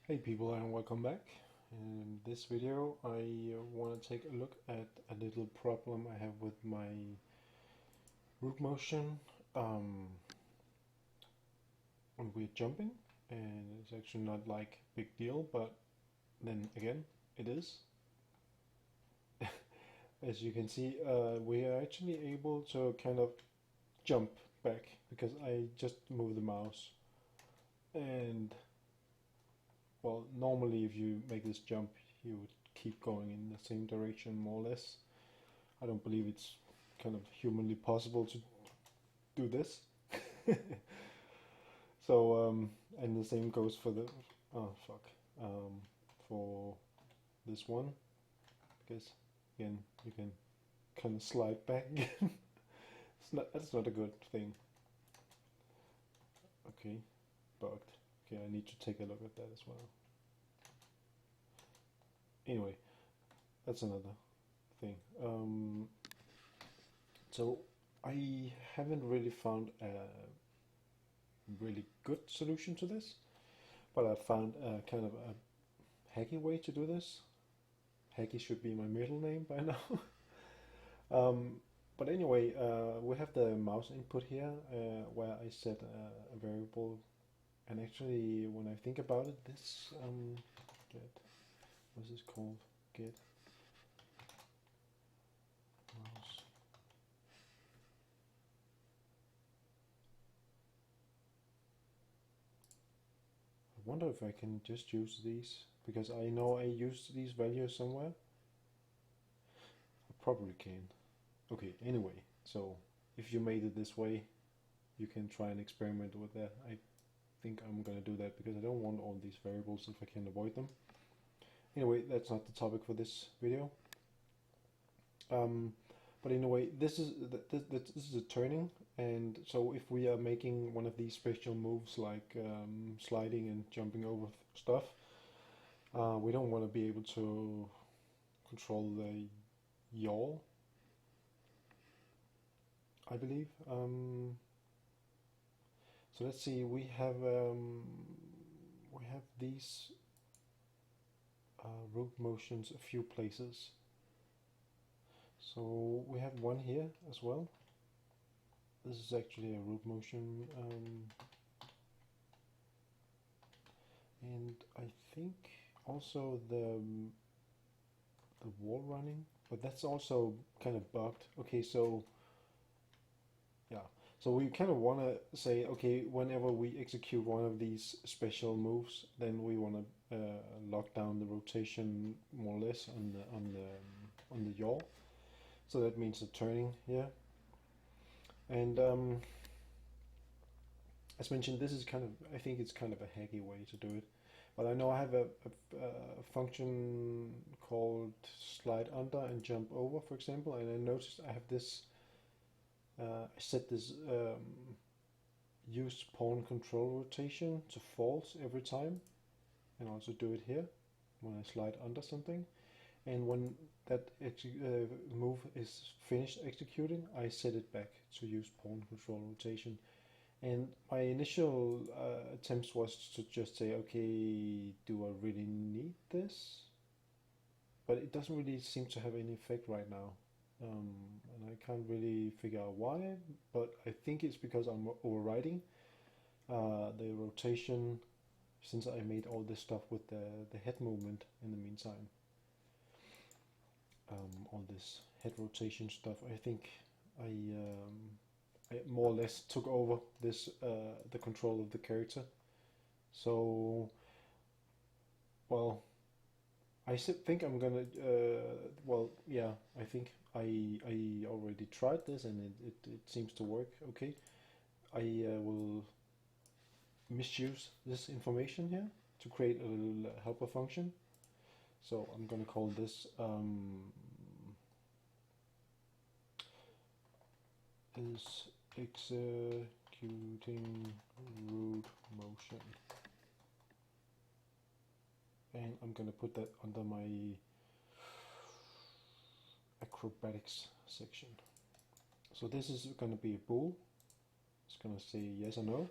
Hey people, and welcome back. In this video I want to take a look at a little problem I have with my root motion when we're jumping, and it's actually not like big deal, but then again it is. As you can see, we are actually able to kind of jump back because I just moved the mouse. And well, normally if you make this jump, you would keep going in the same direction more or less. I don't believe it's kind of humanly possible to do this. So, and the same goes for the, oh fuck, for this one, because again, you can kind of slide back again. That's not a good thing. Okay, bugged. Okay, I need to take a look at that as well. Anyway, that's another thing. So I haven't really found a really good solution to this, but I found a kind of a hacky way to do this. Hacky should be my middle name by now. But anyway, we have the mouse input here where I set a variable, and actually when I think about it, this get, what's this called? Get mouse. I wonder if I can just use these, because I know I used these values somewhere. I probably can. Okay, anyway, so if you made it this way, you can try and experiment with that. I think I'm gonna do that because I don't want all these variables if I can avoid them. Anyway, that's not the topic for this video. But anyway, this is a turning, and so if we are making one of these special moves like sliding and jumping over stuff, we don't want to be able to control the yaw, I believe. So let's see. We have these root motions a few places. So we have one here as well. This is actually a root motion, and I think also the wall running, but that's also kind of bugged. Okay, so yeah, so we kind of want to say, okay, whenever we execute one of these special moves, then we want to lock down the rotation more or less on the yaw. So that means the turning here. And as mentioned, this is kind of, I think it's kind of a hacky way to do it. But I know I have a function called slide under and jump over, for example, and I noticed I have this, I set this use pawn control rotation to false every time, and also do it here when I slide under something. And when that move is finished executing, I set it back to use pawn control rotation. And my initial attempts was to just say, okay, do I really need this? But it doesn't really seem to have any effect right now. And I can't really figure out why, but I think it's because I'm overriding the rotation since I made all this stuff with the head movement in the meantime. All this head rotation stuff, I think I more or less took over this the control of the character. So, well, I think I'm gonna. Well, yeah, I think I already tried this and it seems to work. Okay, I will misuse this information here to create a little helper function. So I'm gonna call this is executing root motion, and I'm gonna put that under my acrobatics section. So this is gonna be a bool. It's gonna say yes or no.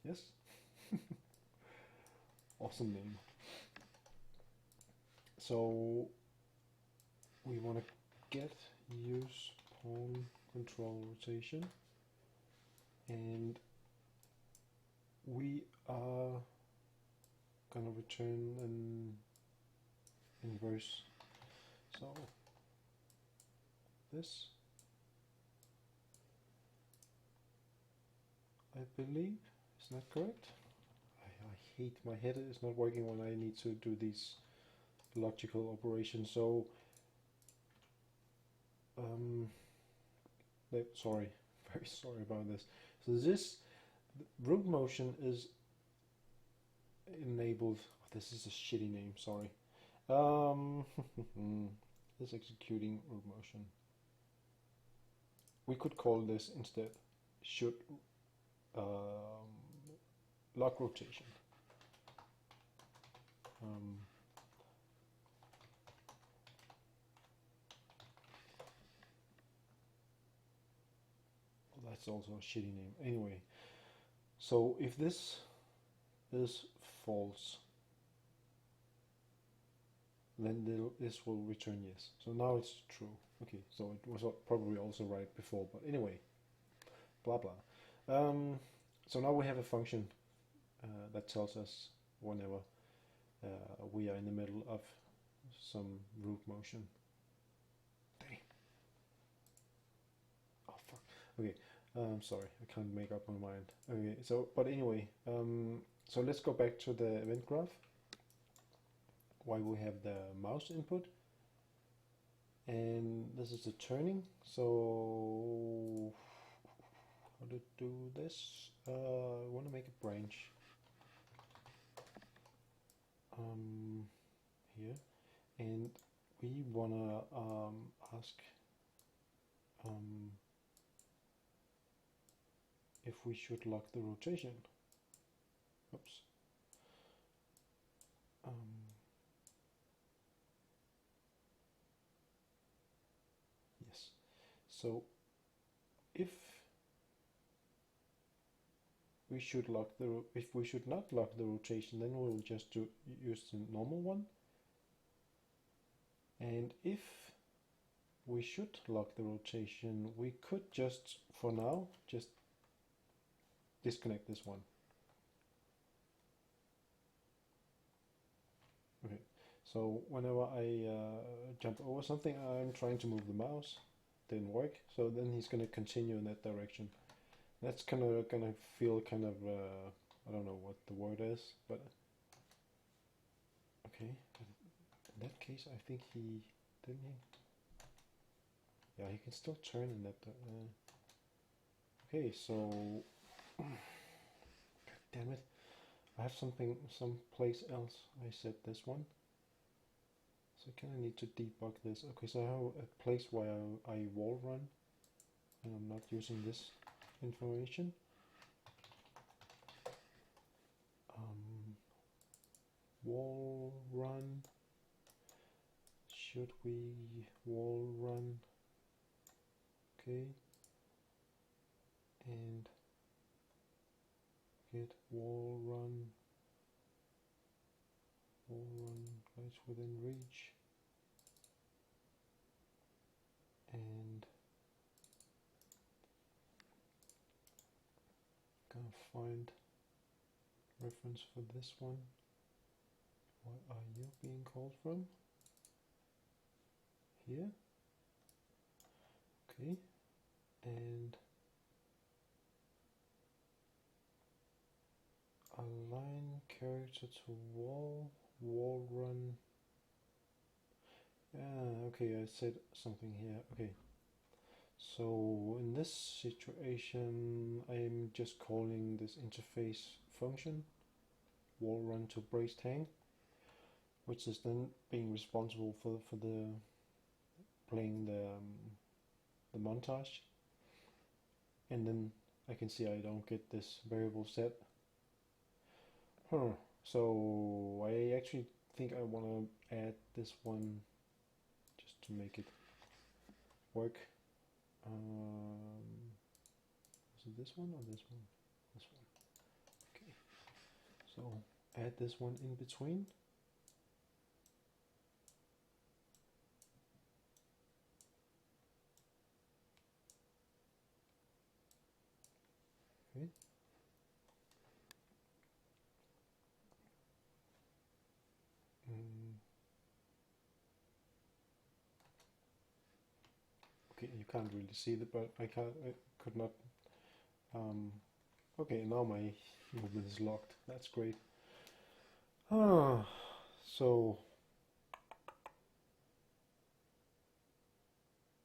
Yes? Awesome name. So we want to get use pawn control rotation, and we are gonna return an inverse. So this, I believe, is not correct. I hate my head is not working when I need to do these logical operations. So sorry, very sorry about this. So this root motion is enabled. Oh, this is a shitty name. Sorry. This executing root motion. We could call this instead should lock rotation. That's also a shitty name. Anyway, so if this is false, then this will return yes. So now it's true. Okay, so it was probably also right before, but anyway, blah blah. So now we have a function that tells us whenever we are in the middle of some root motion. Dang. Oh fuck. Okay. Sorry, I can't make up my mind. Okay, so but anyway, so let's go back to the event graph. Why we have the mouse input, and this is the turning. So how to do this? I want to make a branch here, and we wanna ask if we should lock the rotation. Oops. Yes. So if we should not lock the rotation, then we'll just use the normal one. And if we should lock the rotation, we could just, for now, just disconnect this one. Okay, so whenever I jump over something, I'm trying to move the mouse, didn't work, so then he's going to continue in that direction. That's gonna feel kind of, I don't know what the word is, but okay. In that case, I think he, didn't he? Yeah, he can still turn in that. Okay, so, God damn it, I have someplace else. I set this one, so I kind of need to debug this. Okay, so I have a place where I wall run, and I'm not using this information. Wall run. Should we wall run? Okay. And get wall run right within reach. And gonna find reference for this one. What are you being called from? Here. Okay. And align character to wall run. Okay, I said something here. Okay. So in this situation, I'm just calling this interface function wall run to braced hang, which is then being responsible for the playing the montage. And then I can see I don't get this variable set. So I actually think I want to add this one just to make it work. Is it this one or this one? This one. Okay. So add this one in between. Okay. Okay, you can't really see it, but I could not. Okay, now my movement is locked. That's great. So,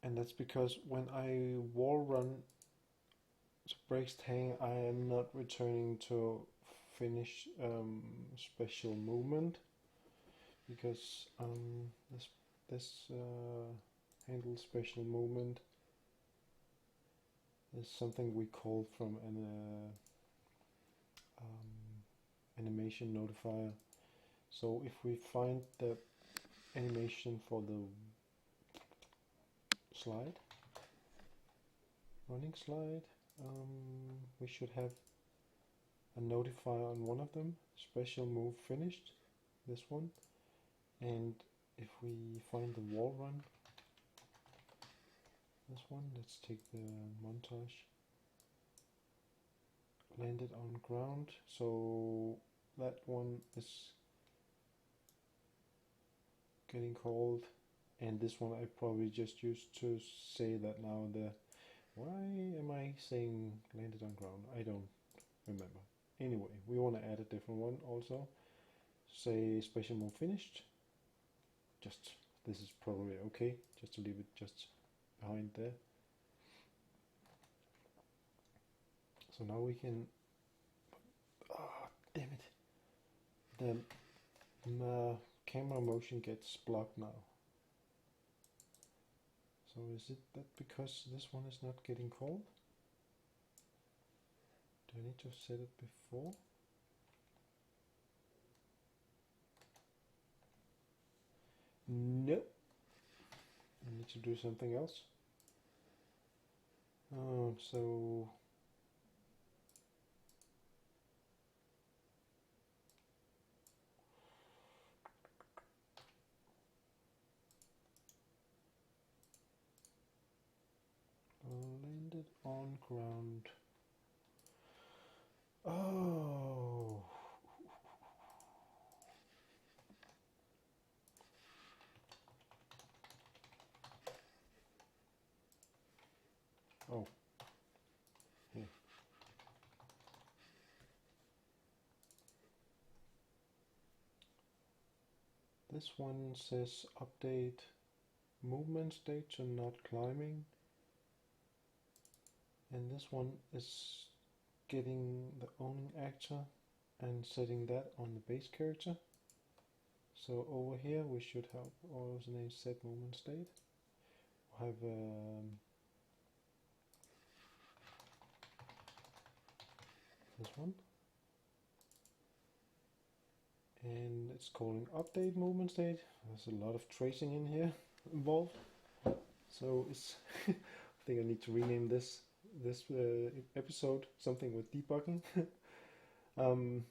and that's because when I wall run to breaks hang, I am not returning to finish special movement because this handle special movement is something we call from an animation notifier. So if we find the animation for the slide, running slide, we should have a notifier on one of them, special move finished, this one. And if we find the wall run, this one, let's take the montage, landed on ground, so that one is getting called, and this one I probably just used to say that now. Why am I saying landed on ground? I don't remember. Anyway, we want to add a different one also. Say special move finished. Just, this is probably okay, just to leave it just behind there. So now we can, damn it, the camera motion gets blocked now. So is it that because this one is not getting called? Do I need to set it before? Nope. I need to do something else. So landed on ground. Oh. Oh. Here. This one says update movement state to not climbing. And this one is getting the owning actor and setting that on the base character. So over here we should have also name set movement state. We'll have this one, and it's calling update movement state. There's a lot of tracing in here involved, so it's I think I need to rename this episode something with debugging. And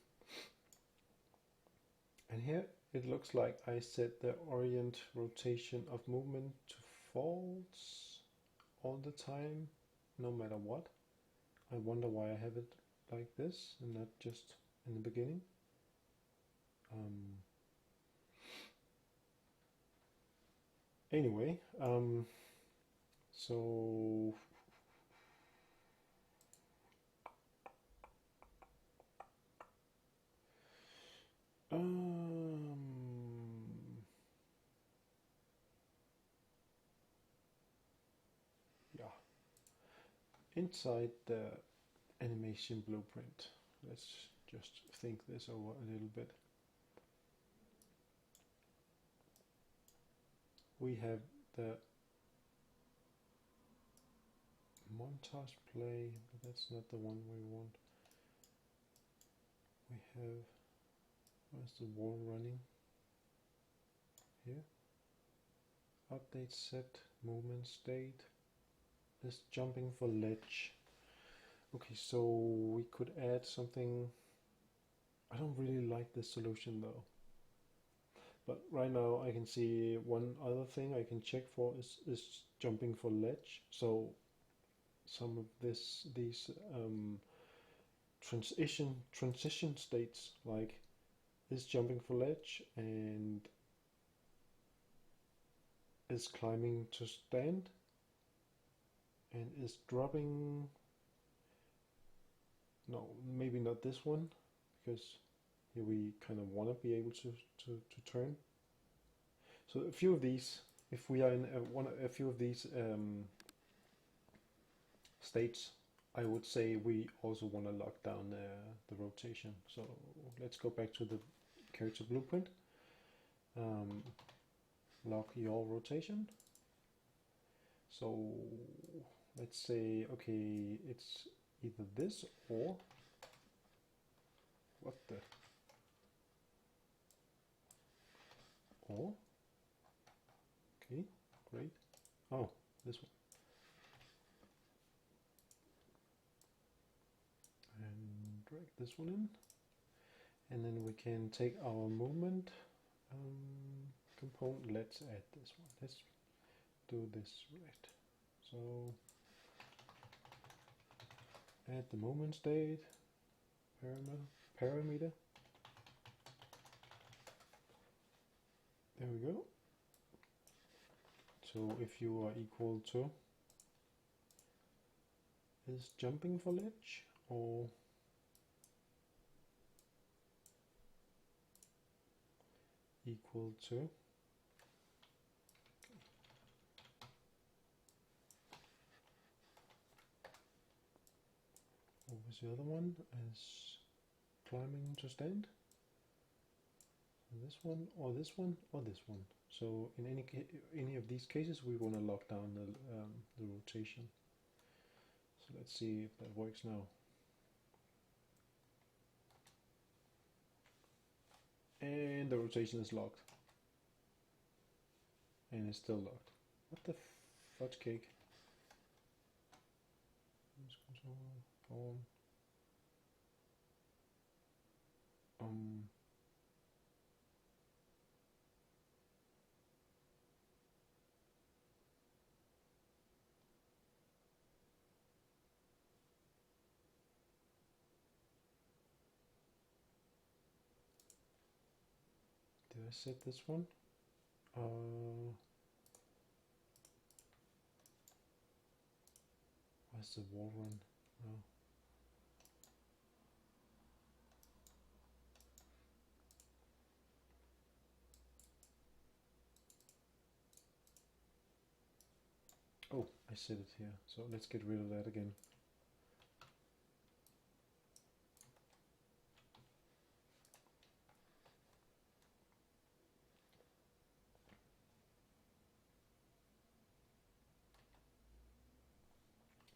here it looks like I set the orient rotation of movement to false all the time, no matter what. I wonder why I have it like this and not just in the beginning. Anyway, so yeah, inside the animation blueprint, let's just think this over a little bit. We have the montage play, but that's not the one we want. We have, where's the wall running? Here. Update set movement state. This jumping for ledge. Okay, so we could add something I don't really like this solution though. But right now I can see one other thing I can check for is jumping for ledge. So some of these transition states, like is jumping for ledge and is climbing to stand and is dropping. No, maybe not this one, because here we kind of want to be able to turn. So a few of these, if we are in a few of these states, I would say we also want to lock down the rotation. So let's go back to the character blueprint. Lock your rotation. So let's say, okay, it's either this or what the or okay, great. Oh, this one. And drag this one in, and then we can take our movement component. Let's add this one. Let's do this right. So add the movement state parameter. There we go. So if you are equal to is jumping for ledge or equal to what was the other one? Is climbing to stand. This one or this one or this one. So in any of these cases, we want to lock down the rotation. So let's see if that works now. And the rotation is locked. And it's still locked. What the fudge cake? Did I set this one? Where's the wall run? Oh. Oh, I set it here. So let's get rid of that again.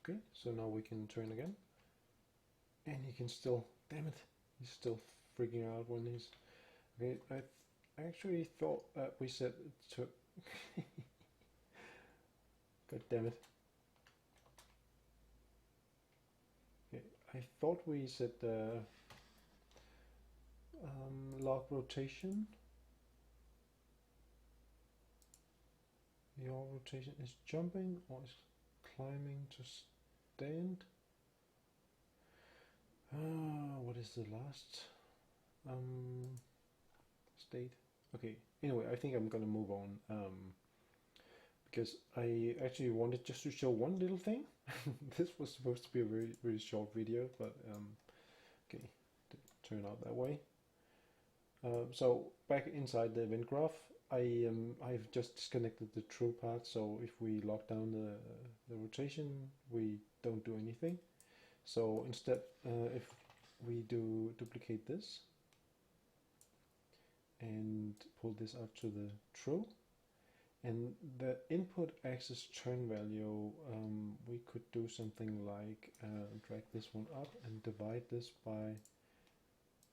Okay, so now we can turn again. And he can still, damn it, he's still freaking out when he's, okay, I actually thought that we set it to, god damn it. Okay, I thought we set the lock rotation. Your rotation is jumping or is climbing to stand. What is the last state? Okay, anyway, I think I'm gonna move on because I actually wanted just to show one little thing. This was supposed to be a very, very short video, but okay, didn't turn out that way. So back inside the event graph, I've just disconnected the true part. So if we lock down the rotation, we don't do anything. So instead, if we do duplicate this and pull this up to the true, and the input axis turn value, we could do something like drag this one up and divide this by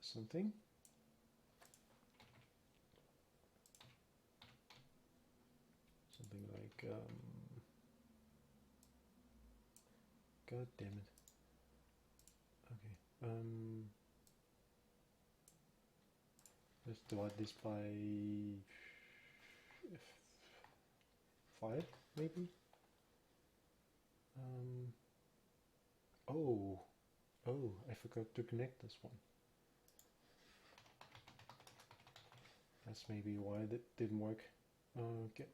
something. Something like, god damn it. Okay. let's divide this by 5 maybe. Oh, I forgot to connect this one. That's maybe why that didn't work. Get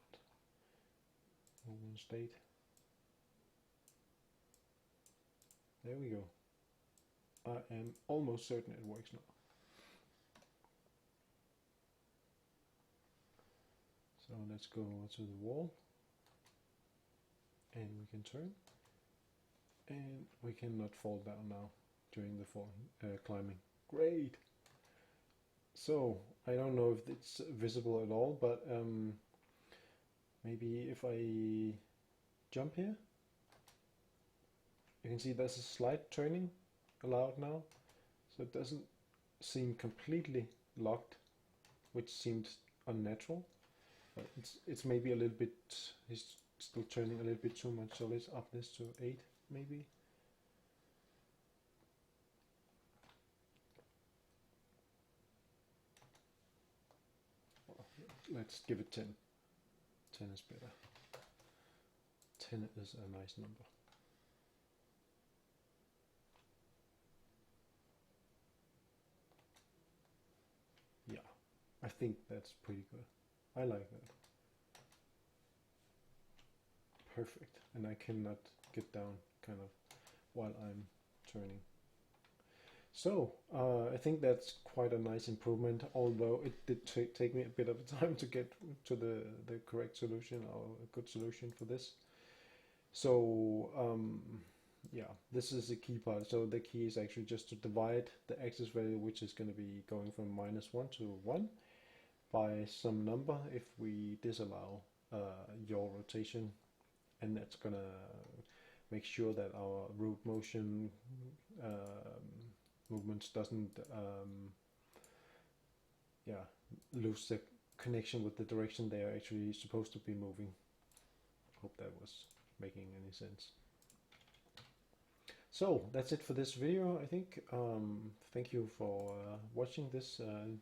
movement state. There we go. I am almost certain it works now. So let's go to the wall, and we can turn, and we cannot fall down now during the climbing. Great! So, I don't know if it's visible at all, but maybe if I jump here, you can see there's a slight turning allowed now, so it doesn't seem completely locked, which seems unnatural. But it's maybe a little bit, it's still turning a little bit too much, so let's up this to 8 maybe. Well, let's give it 10. 10 is better. 10 is a nice number. Yeah, I think that's pretty good. I like that. Perfect. And I cannot get down kind of while I'm turning. So I think that's quite a nice improvement, although it did take me a bit of time to get to the correct solution or a good solution for this. So yeah, this is the key part. So the key is actually just to divide the axis value, which is going to be going from -1 to 1, by some number if we disallow yaw rotation, and that's going to make sure that our root motion movements doesn't lose the connection with the direction they are actually supposed to be moving. Hope that was making any sense. So that's it for this video, I think. Thank you for watching this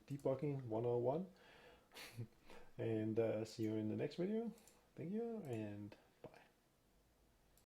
debugging 101 and see you in the next video. Thank you, and